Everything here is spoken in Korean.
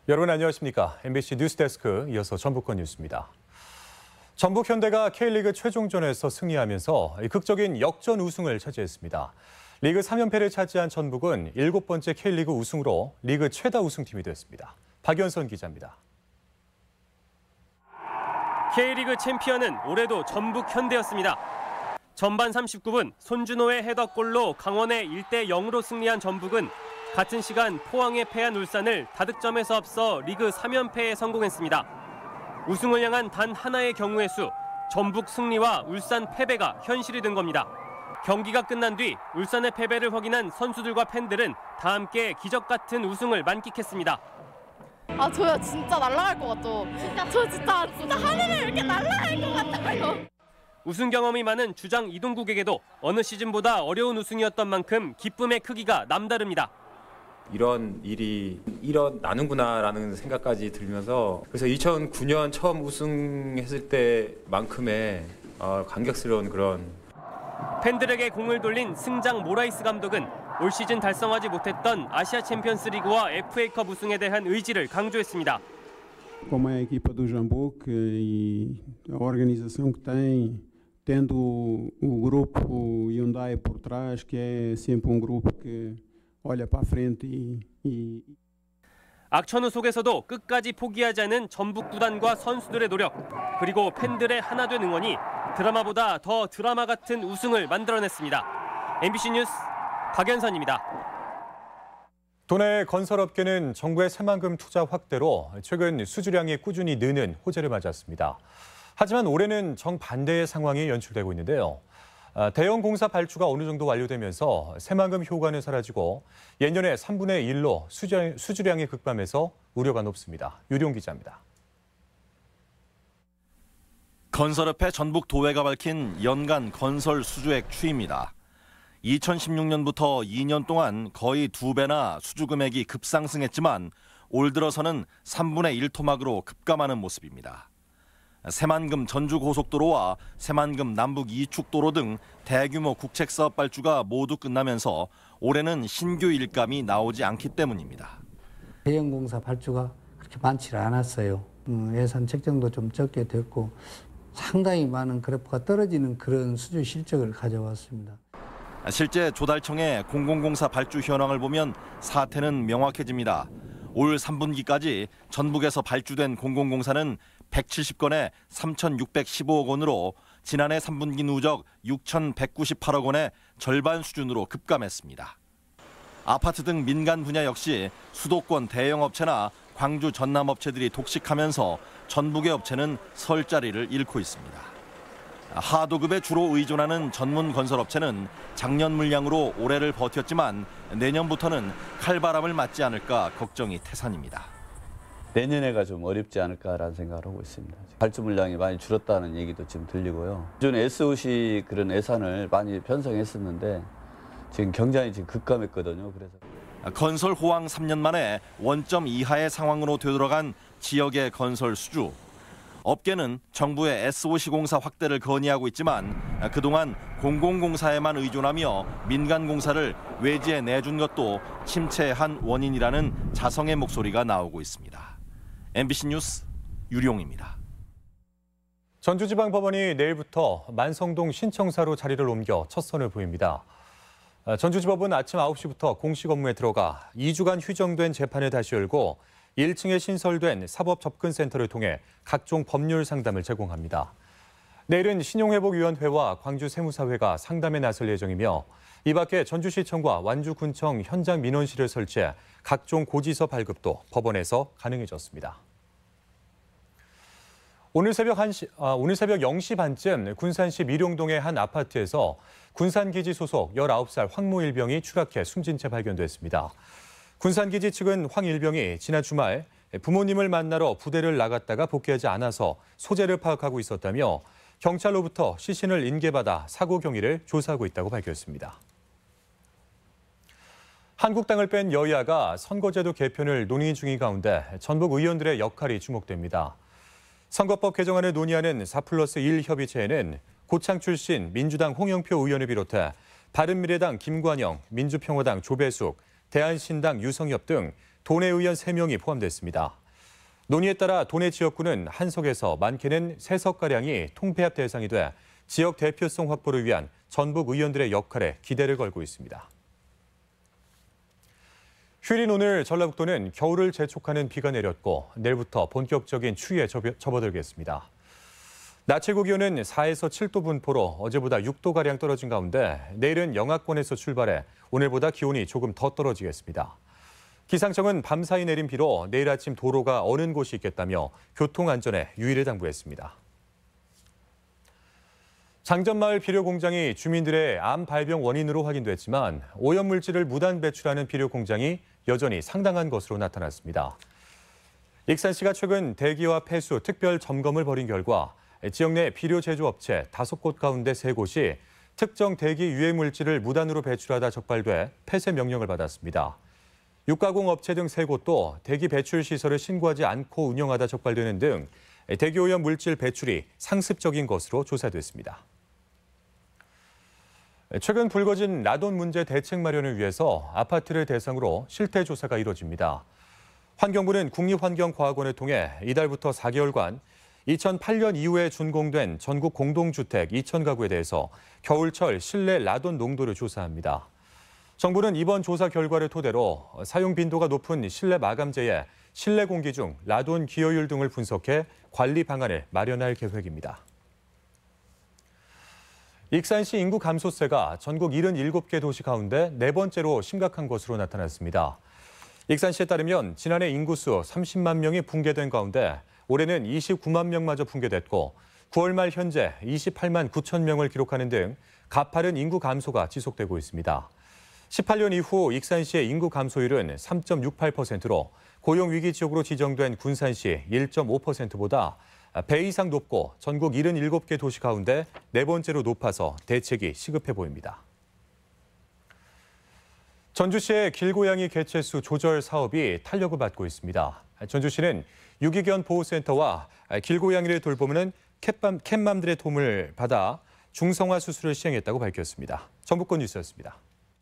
여러분 안녕하십니까? MBC 뉴스데스크 이어서 전북권 뉴스입니다. 전북 현대가 K리그 최종전에서 승리하면서 극적인 역전 우승을 차지했습니다. 리그 3연패를 차지한 전북은 7번째 K리그 우승으로 리그 최다 우승팀이 됐습니다. 박연선 기자입니다. K리그 챔피언은 올해도 전북 현대였습니다. 전반 39분 손준호의 헤더골로 강원에 1대0으로 승리한 전북은 같은 시간 포항에 패한 울산을 다득점에서 앞서 리그 3연패에 성공했습니다. 우승을 향한 단 하나의 경우의 수, 전북 승리와 울산 패배가 현실이 된 겁니다. 경기가 끝난 뒤 울산의 패배를 확인한 선수들과 팬들은 다 함께 기적 같은 우승을 만끽했습니다. 저요 진짜 날아갈 것 같죠? 저 진짜 하늘을 이렇게 날아갈 것 같아요. 우승 경험이 많은 주장 이동국에게도 어느 시즌보다 어려운 우승이었던 만큼 기쁨의 크기가 남다릅니다. 이런 일이 일어나는구나라는 생각까지 들면서 그래서 2009년 처음 우승했을 때만큼의 감격스러운 그런 팬들에게 공을 돌린 승장 모라이스 감독은 올 시즌 달성하지 못했던 아시아 챔피언스 리그와 FA컵 우승에 대한 의지를 강조했습니다. Como é a equipa do Jambuc e a organização que tem, tendo o grupo Hyundai por trás, que é sempre grupo que olha para frente e 악천후 속에서도 끝까지 포기하지 않은 전북 구단과 선수들의 노력, 그리고 팬들의 하나된 응원이 드라마보다 더 드라마 같은 우승을 만들어냈습니다. MBC 뉴스 박연선입니다. 도내 건설업계는 정부의 새만금 투자 확대로 최근 수주량이 꾸준히 느는 호재를 맞았습니다. 하지만 올해는 정반대의 상황이 연출되고 있는데요. 대형 공사 발주가 어느 정도 완료되면서 새만금 효과는 사라지고 예년의 3분의 1로 수주량이 급감해서 우려가 높습니다. 유룡 기자입니다. 건설업회 전북도회가 밝힌 연간 건설 수주액 추이입니다. 2016년부터 2년 동안 거의 2배나 수주 금액이 급상승했지만 올 들어서는 3분의 1 토막으로 급감하는 모습입니다. 새만금 전주고속도로와 새만금 남북 이축도로 등 대규모 국책사업 발주가 모두 끝나면서 올해는 신규 일감이 나오지 않기 때문입니다. 대형 공사 발주가 그렇게 많지 않았어요. 예산 책정도 좀 적게 됐고 상당히 많은 그래프가 떨어지는 그런 수주 실적을 가져왔습니다. 실제 조달청의 공공공사 발주 현황을 보면 사태는 명확해집니다. 올 3분기까지 전북에서 발주된 공공공사는 170건에 3,615억 원으로 지난해 3분기 누적 6,198억 원의 절반 수준으로 급감했습니다. 아파트 등 민간 분야 역시 수도권 대형 업체나 광주 전남 업체들이 독식하면서 전북의 업체는 설 자리를 잃고 있습니다. 하도급에 주로 의존하는 전문 건설업체는 작년 물량으로 올해를 버텼지만 내년부터는 칼바람을 맞지 않을까 걱정이 태산입니다. 내년에가 좀 어렵지 않을까라는 생각을 하고 있습니다. 발주 물량이 많이 줄었다는 얘기도 지금 들리고요. 기존 SOC 그런 예산을 많이 편성했었는데 지금 경장이 지금 급감했거든요. 그래서 건설 호황 3년 만에 원점 이하의 상황으로 되돌아간 지역의 건설 수주. 업계는 정부의 SOC 공사 확대를 건의하고 있지만 그동안 공공공사에만 의존하며 민간공사를 외지에 내준 것도 침체의 한 원인이라는 자성의 목소리가 나오고 있습니다. MBC 뉴스 유룡입니다. 전주지방법원이 내일부터 만성동 신청사로 자리를 옮겨 첫 선을 보입니다. 전주지법은 아침 9시부터 공식 업무에 들어가 2주간 휴정된 재판을 다시 열고 1층에 신설된 사법접근센터를 통해 각종 법률 상담을 제공합니다. 내일은 신용회복위원회와 광주세무사회가 상담에 나설 예정이며 이 밖에 전주시청과 완주군청 현장 민원실을 설치해 각종 고지서 발급도 법원에서 가능해졌습니다. 오늘 새벽 0시 반쯤 군산시 미룡동의 한 아파트에서 군산기지 소속 19살 황모 일병이 추락해 숨진 채 발견됐습니다. 군산기지 측은 황 일병이 지난 주말 부모님을 만나러 부대를 나갔다가 복귀하지 않아서 소재를 파악하고 있었다며 경찰로부터 시신을 인계받아 사고 경위를 조사하고 있다고 밝혔습니다. 한국당을 뺀 여야가 선거제도 개편을 논의 중인 가운데 전북 의원들의 역할이 주목됩니다. 선거법 개정안을 논의하는 4+1 협의체에는 고창 출신 민주당 홍영표 의원을 비롯해 바른미래당 김관영, 민주평화당 조배숙, 대한신당 유성엽 등 도내 의원 3명이 포함됐습니다. 논의에 따라 도내 지역구는 한석에서 많게는 3석가량이 통폐합 대상이 돼 지역 대표성 확보를 위한 전북 의원들의 역할에 기대를 걸고 있습니다. 휴일인 오늘 전라북도는 겨울을 재촉하는 비가 내렸고 내일부터 본격적인 추위에 접어들겠습니다. 낮 최고 기온은 4에서 7도 분포로 어제보다 6도가량 떨어진 가운데 내일은 영하권에서 출발해 오늘보다 기온이 조금 더 떨어지겠습니다. 기상청은 밤사이 내린 비로 내일 아침 도로가 어는 곳이 있겠다며 교통안전에 유의를 당부했습니다. 장전마을 비료 공장이 주민들의 암 발병 원인으로 확인됐지만 오염물질을 무단 배출하는 비료 공장이 여전히 상당한 것으로 나타났습니다. 익산시가 최근 대기와 폐수 특별 점검을 벌인 결과 지역 내 비료 제조업체 5곳 가운데 3곳이 특정 대기 유해 물질을 무단으로 배출하다 적발돼 폐쇄 명령을 받았습니다. 육가공 업체 등 3곳도 대기 배출 시설을 신고하지 않고 운영하다 적발되는 등 대기 오염 물질 배출이 상습적인 것으로 조사됐습니다. 최근 불거진 라돈 문제 대책 마련을 위해서 아파트를 대상으로 실태 조사가 이뤄집니다. 환경부는 국립환경과학원을 통해 이달부터 4개월간 2008년 이후에 준공된 전국 공동주택 2,000가구에 대해서 겨울철 실내 라돈 농도를 조사합니다. 정부는 이번 조사 결과를 토대로 사용 빈도가 높은 실내 마감재에 실내 공기 중 라돈 기여율 등을 분석해 관리 방안을 마련할 계획입니다. 익산시 인구 감소세가 전국 77개 도시 가운데 4번째로 심각한 것으로 나타났습니다. 익산시에 따르면 지난해 인구수 30만 명이 붕괴된 가운데 올해는 29만 명마저 붕괴됐고 9월 말 현재 28만 9천 명을 기록하는 등 가파른 인구 감소가 지속되고 있습니다. 18년 이후 익산시의 인구 감소율은 3.68%로 고용위기 지역으로 지정된 군산시 1.5%보다 배 이상 높고 전국 77개 도시 가운데 4번째로 높아서 대책이 시급해 보입니다. 전주시의 길고양이 개체수 조절 사업이 탄력을 받고 있습니다. 전주시는 유기견 보호센터와 길고양이를 돌보는 캣맘들의 도움을 받아 중성화 수술을 시행했다고 밝혔습니다. 정부권 뉴스였습니다.